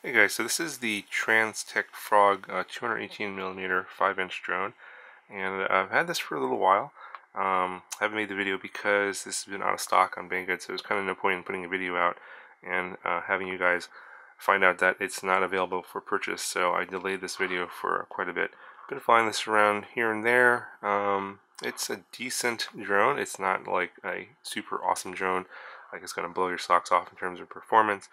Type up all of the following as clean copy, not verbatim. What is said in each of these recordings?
Hey guys, so this is the TransTEC Frog 218mm 5-inch drone, and I've had this for a little while. I haven't made the video because this has been out of stock on Banggood, so there's kind of no point in putting a video out and having you guys find out that it's not available for purchase, so I delayed this video for quite a bit. Been flying this around here and there. It's a decent drone. It's not like a super awesome drone, like it's going to blow your socks off in terms of performance.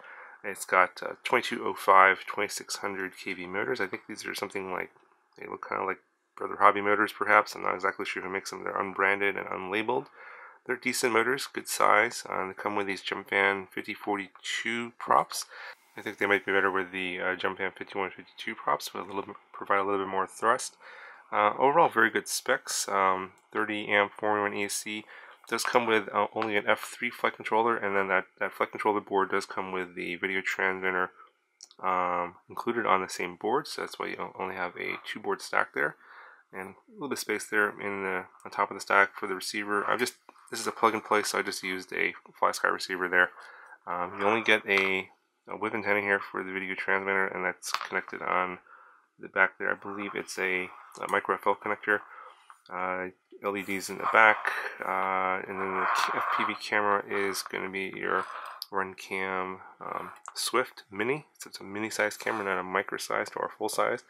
It's got 2205, 2600 kV motors. I think these are something like, they look kind of like Brother Hobby motors perhaps. I'm not exactly sure who makes them. They're unbranded and unlabeled. They're decent motors, good size. They come with these Jump Fan 5042 props. I think they might be better with the Jump Fan 5152 props, but provide a little bit more thrust. Overall, very good specs. 30 amp 4-in-1 AC. Does come with only an F3 flight controller, and then that flight controller board does come with the video transmitter included on the same board, so that's why you only have a 2-board stack there, and a little bit of space there on top of the stack for the receiver. This is a plug and play, so I just used a FlySky receiver there. You only get a whip antenna here for the video transmitter, and that's connected on the back there. I believe it's a micro FL connector. LEDs in the back, and then the FPV camera is going to be your RunCam Swift Mini. So it's a mini size camera, not a micro sized or a full size,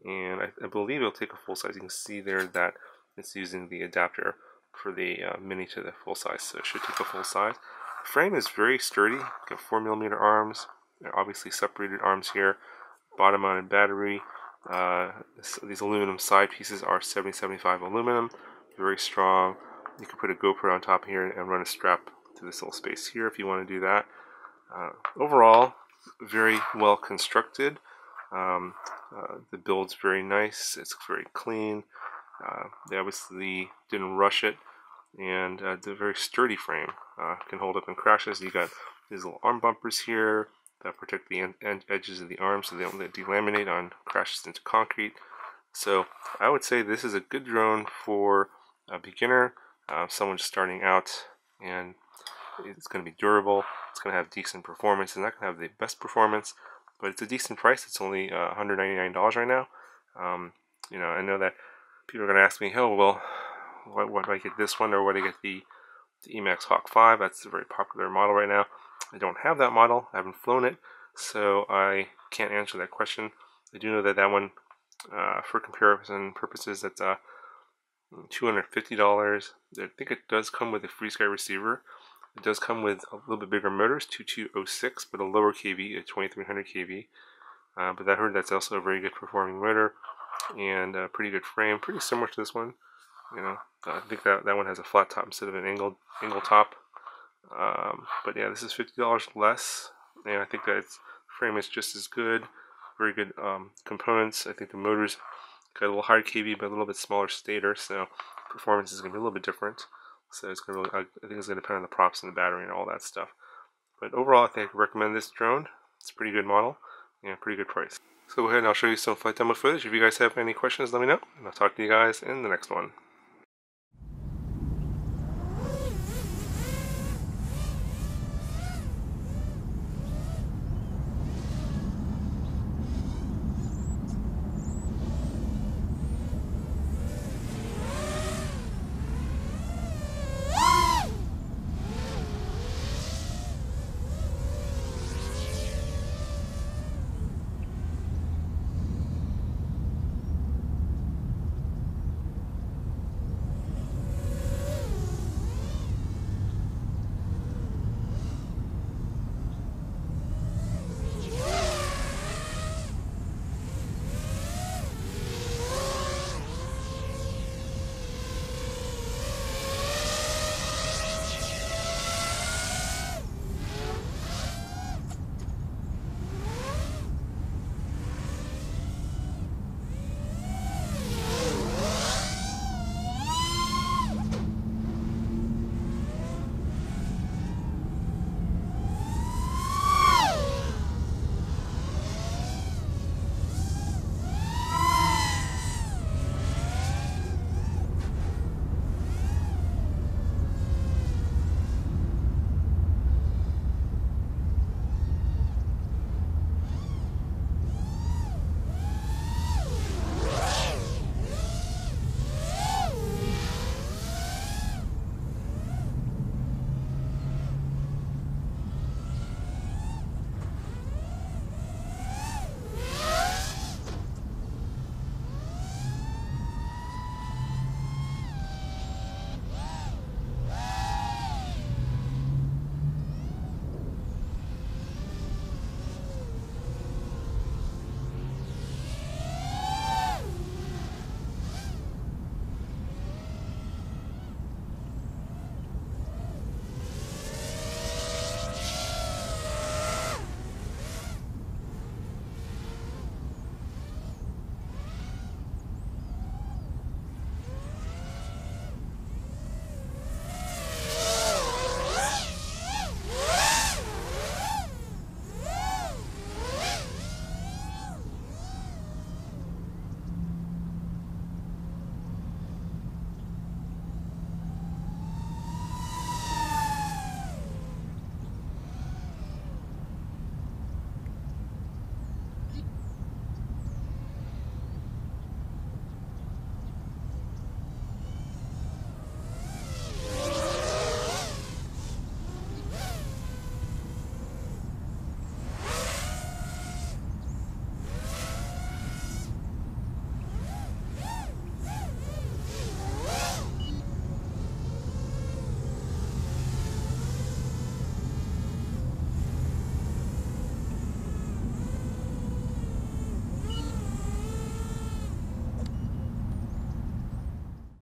and I believe it'll take a full size. You can see there that it's using the adapter for the mini to the full size, so it should take a full size. The frame is very sturdy. Got 4mm arms. They're obviously separated arms here. Bottom mounted battery. These aluminum side pieces are 7075 aluminum, very strong. You can put a GoPro on top here and run a strap to this little space here if you want to do that. Overall, very well constructed. The build's very nice. It's very clean. They obviously didn't rush it, and the very sturdy frame can hold up in crashes. You got these little arm bumpers here that protect the edges of the arms so they don't delaminate on crashes into concrete. So I would say this is a good drone for a beginner, someone just starting out, and it's going to be durable. It's going to have decent performance. It's not going to have the best performance, but it's a decent price. It's only $199 right now. I know that people are going to ask me, oh, well, why do I get this one, or why do I get the Emax Hawk 5? That's a very popular model right now. I don't have that model. I haven't flown it, so I can't answer that question. I do know that one, for comparison purposes, that's $250. I think it does come with a FreeSky receiver. It does come with a little bit bigger motors, 2206, but a lower kV, a 2300 kV. But I heard that's also a very good performing motor and a pretty good frame, pretty similar to this one. I think that one has a flat top instead of an angled top. But yeah, this is $50 less, and I think that its frame is just as good. Very good components. I think the motors got a little higher kV but a little bit smaller stator, so performance is going to be a little bit different. So it's going to I think it's going to depend on the props and the battery and all that stuff. But overall, I think I recommend this drone. It's a pretty good model and pretty good price. So go ahead and I'll show you some flight demo footage. If you guys have any questions, let me know, and I'll talk to you guys in the next one.